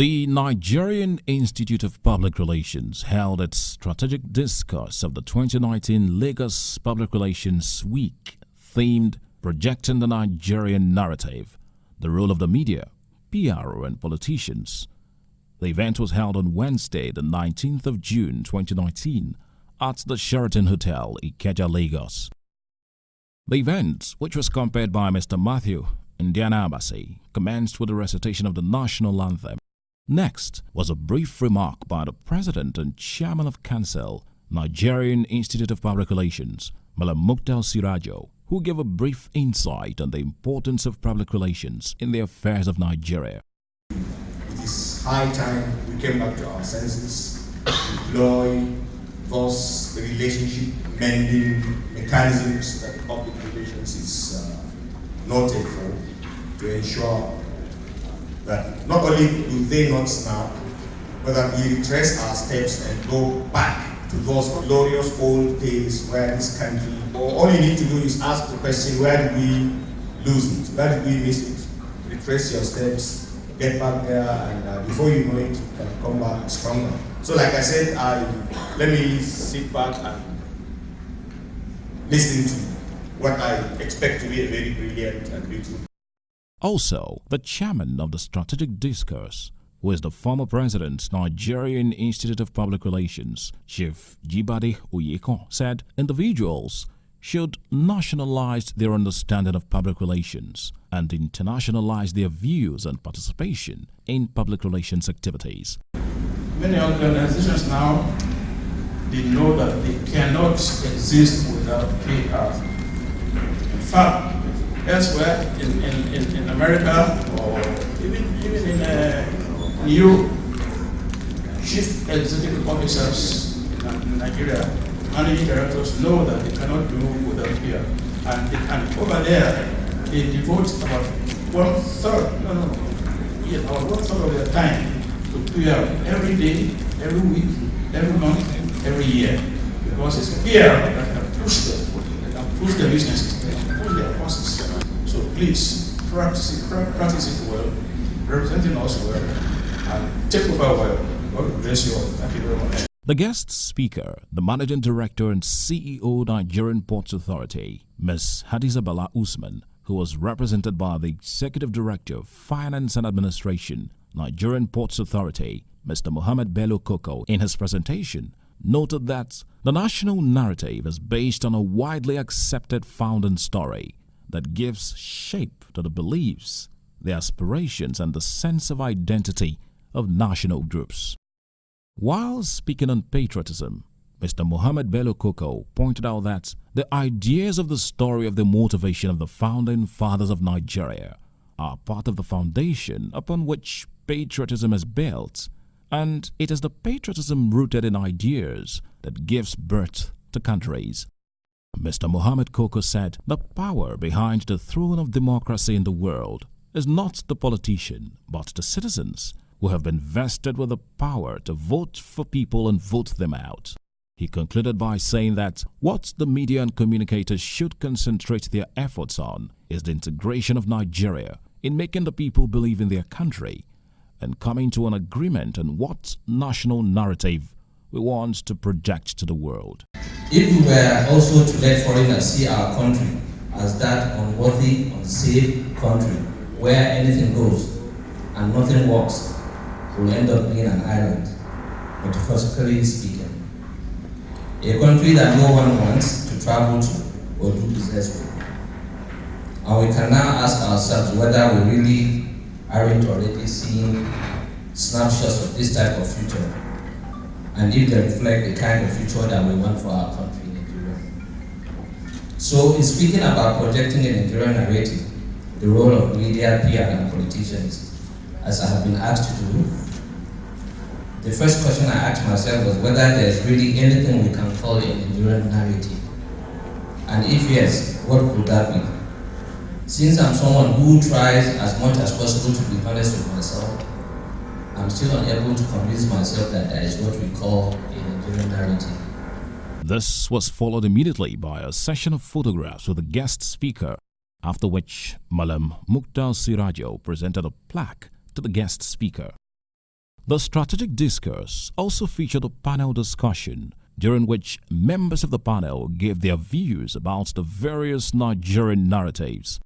The Nigerian Institute of Public Relations held its strategic discourse of the 2019 Lagos Public Relations Week themed Projecting the Nigerian Narrative, the Role of the Media, PR and Politicians. The event was held on Wednesday, the 19th of June 2019 at the Sheraton Hotel, Ikeja, Lagos. The event, which was compared by Mr. Matthew Indiana Abasi, commenced with the recitation of the national anthem. Next was a brief remark by the President and Chairman of Council, Nigerian Institute of Public Relations, Malam Mukhtar Sirajo, who gave a brief insight on the importance of public relations in the affairs of Nigeria. It is high time we came back to our senses, deploy those relationship mending mechanisms that public relations is noted for, to ensure that not only do they not snap, but that we retrace our steps and go back to those glorious old days where this country, all you need to do is ask the question, where did we lose it? Where did we miss it? Retrace your steps, get back there, and before you know it, you can come back stronger. So like I said, let me sit back and listen to what I expect to be a very brilliant and beautiful. Also, the chairman of the strategic discourse, who is the former president, Nigerian Institute of Public Relations, Chief Jibade Oyeko, said individuals should nationalize their understanding of public relations and internationalize their views and participation in public relations activities. Many organizations now, they know that they cannot exist without PR. In fact, elsewhere in America or even in Europe, chief executive officers in Nigeria, managing directors know that they cannot do without PR. And over there, they devote about one third of their time to PR every day, every week, every month, every year. Because it's PR that can push them, that can push their businesses, that can push their process. So please, practice it well, representing us well, and take over well. God bless you all. Thank you very much. The guest speaker, the Managing Director and CEO Nigerian Ports Authority, Ms. Hadiza Bala Usman, who was represented by the Executive Director of Finance and Administration, Nigerian Ports Authority, Mr. Mohammed Bello Koko, in his presentation, noted that the national narrative is based on a widely accepted founding story that gives shape to the beliefs, the aspirations, and the sense of identity of national groups. While speaking on patriotism, Mr. Mohammed Bello Koko pointed out that the ideas of the story of the motivation of the founding fathers of Nigeria are part of the foundation upon which patriotism is built, and it is the patriotism rooted in ideas that gives birth to countries. Mr. Mohammed Koko said the power behind the throne of democracy in the world is not the politician but the citizens who have been vested with the power to vote for people and vote them out. He concluded by saying that what the media and communicators should concentrate their efforts on is the integration of Nigeria in making the people believe in their country and coming to an agreement on what national narrative we want to project to the world. If we were also to let foreigners see our country as that unworthy, unsafe country where anything goes and nothing works, we'll end up being an island, metaphorically speaking. A country that no one wants to travel to or do business with. And we can now ask ourselves whether we really aren't already seeing snapshots of this type of future, and if they reflect the kind of future that we want for our country, Nigeria. So in speaking about projecting a Nigerian narrative, the role of media, PR, and politicians, as I have been asked to do, the first question I asked myself was whether there's really anything we can call a Nigerian narrative. And if yes, what could that be? Since I'm someone who tries as much as possible to be honest with myself, I'm still unable to convince myself that there is what we call a Nigerian narrative. This was followed immediately by a session of photographs with the guest speaker, after which Malam Mukhtar Sirajo presented a plaque to the guest speaker. The strategic discourse also featured a panel discussion during which members of the panel gave their views about the various Nigerian narratives.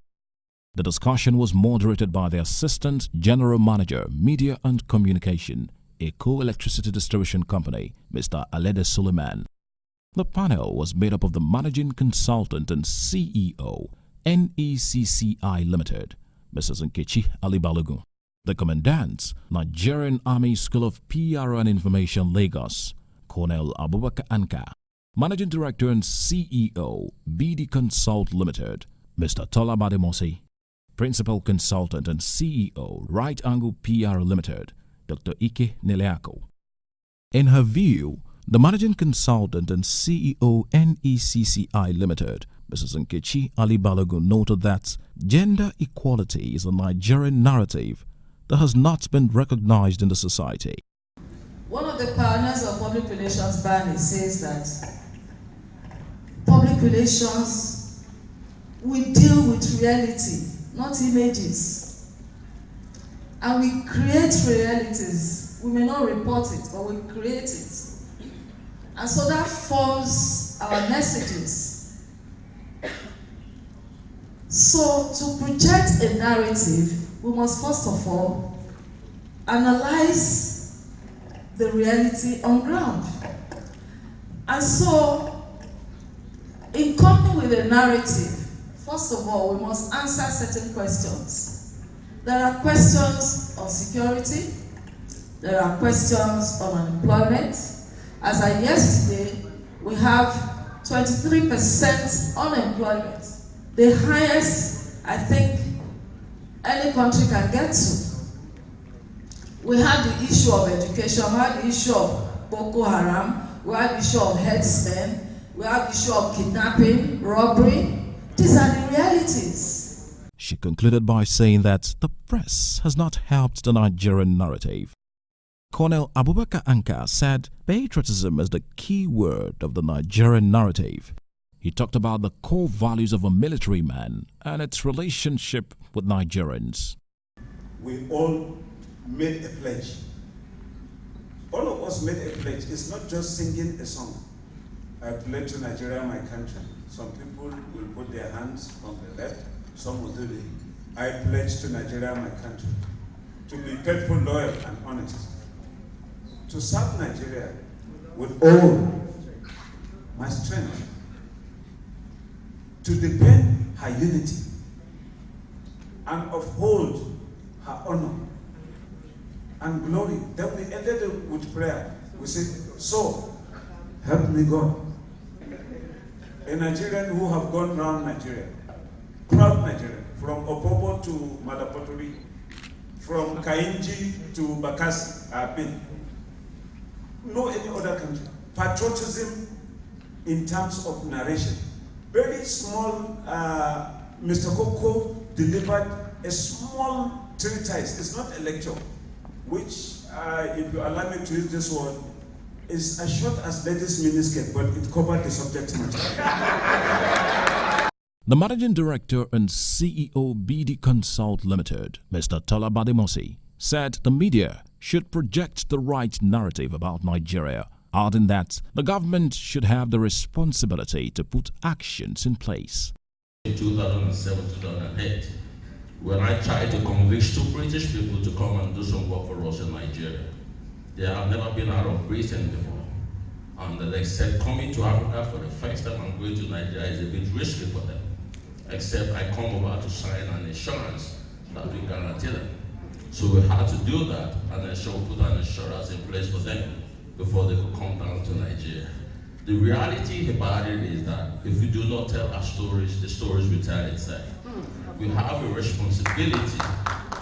The discussion was moderated by the Assistant General Manager, Media and Communication, Eco Electricity Distribution Company, Mr. Alede Suleiman. The panel was made up of the Managing Consultant and CEO, NECCI Limited, Mrs. Nkechi Ali Balogun. The Commandant, Nigerian Army School of PR and Information, Lagos, Colonel Abubakar Anka. Managing Director and CEO, BD Consult Limited, Mr. Tola Bademosi. Principal Consultant and CEO, Right Angle PR Limited, Dr. Ike Neleako. In her view, the Managing Consultant and CEO, NECCI Limited, Mrs. Nkechi Ali Balogun, noted that gender equality is a Nigerian narrative that has not been recognized in the society. One of the pioneers of public relations, Barney, says that public relations will deal with reality, not images. And we create realities. We may not report it, but we create it. And so that forms our messages. So to project a narrative, we must first of all analyze the reality on ground. And so, in coming with a narrative, first of all, we must answer certain questions. There are questions on security. There are questions on unemployment. As of yesterday, we have 23% unemployment, the highest, I think, any country can get to. We have the issue of education, we have the issue of Boko Haram, we have the issue of herdsmen, we have the issue of kidnapping, robbery. These are the realities. She concluded by saying that the press has not helped the Nigerian narrative. Colonel Abubakar Anka said patriotism is the key word of the Nigerian narrative. He talked about the core values of a military man and its relationship with Nigerians. We all made a pledge. All of us made a pledge. It's not just singing a song. I pledge to Nigeria, my country. Some people will put their hands on the left, some will do the I pledge to Nigeria, my country. To be faithful, loyal, and honest. To serve Nigeria with all my strength. To defend her unity and uphold her honor and glory. Then we ended with prayer. We said, so help me God. A Nigerian who have gone around Nigeria, proud Nigerian, from Opobo to Madapotori, from Kainji to Bakassi, I've been. No any other country. Patriotism in terms of narration. Very small, Mr. Koko delivered a small treatise. It's not a lecture, which, if you allow me to use this word, is as short as ladies' miniskirt, but it covered the subject matter. The Managing Director and CEO BD Consult Limited, Mr. Tola Bademosi, said the media should project the right narrative about Nigeria, adding that the government should have the responsibility to put actions in place. In 2007-2008, when I tried to convince 2 British people to come and do some work for us in Nigeria, they have never been out of Britain before. And they said, coming to Africa for the first time and going to Nigeria is a bit risky for them. Except I come over to sign an insurance that we guarantee them. So we had to do that and then put an insurance in place for them before they could come down to Nigeria. The reality about it is that if we do not tell our stories, the stories will tell itself. We have a responsibility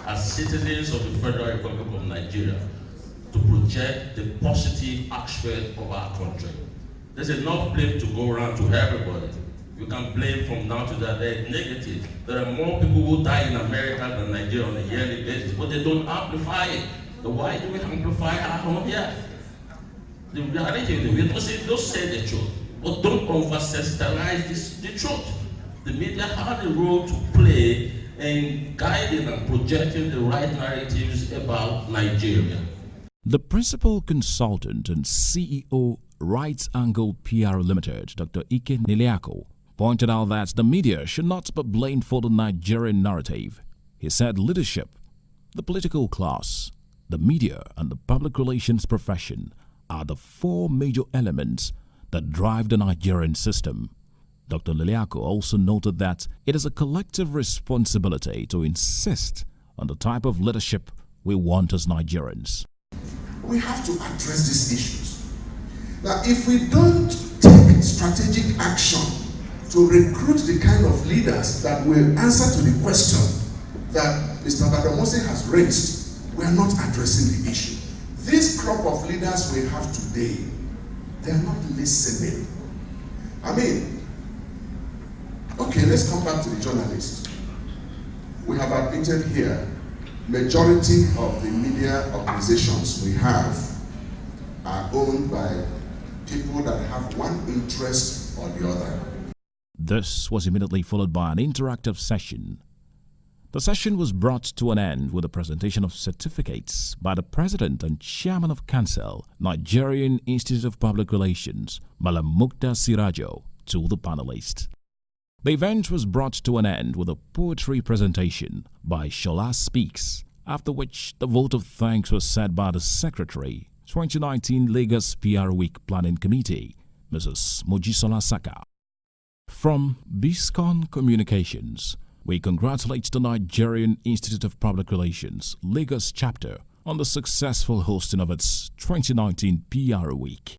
as citizens of the Federal Republic of Nigeria to project the positive aspect of our country. There's enough blame to go around to everybody. You can blame from now to that day negative. There are more people who die in America than Nigeria on a yearly basis, but they don't amplify it. So why do we amplify our own here? The reality is we don't say the truth, but don't over-sensitize the truth. The media have a role to play in guiding and projecting the right narratives about Nigeria. The principal consultant and CEO, Right Angle PR Limited, Dr. Ike Niliako, pointed out that the media should not be blamed for the Nigerian narrative. He said leadership, the political class, the media, and the public relations profession are the four major elements that drive the Nigerian system. Dr. Niliako also noted that it is a collective responsibility to insist on the type of leadership we want as Nigerians. We have to address these issues. Now, if we don't take strategic action to recruit the kind of leaders that will answer to the question that Mr. Badamose has raised, we are not addressing the issue. This crop of leaders we have today, they are not listening. I mean, okay, let's come back to the journalists. We have admitted here, majority of the media organizations we have are owned by people that have one interest or the other. This was immediately followed by an interactive session. The session was brought to an end with a presentation of certificates by the President and Chairman of Council, Nigerian Institute of Public Relations, Malam Mukta Sirajo, to the panelists. The event was brought to an end with a poetry presentation by Shola Speaks, after which the vote of thanks was said by the Secretary, 2019 Lagos PR Week Planning Committee, Mrs. Mojisola Saka. From Biscon Communications, we congratulate the Nigerian Institute of Public Relations, Lagos chapter, on the successful hosting of its 2019 PR Week.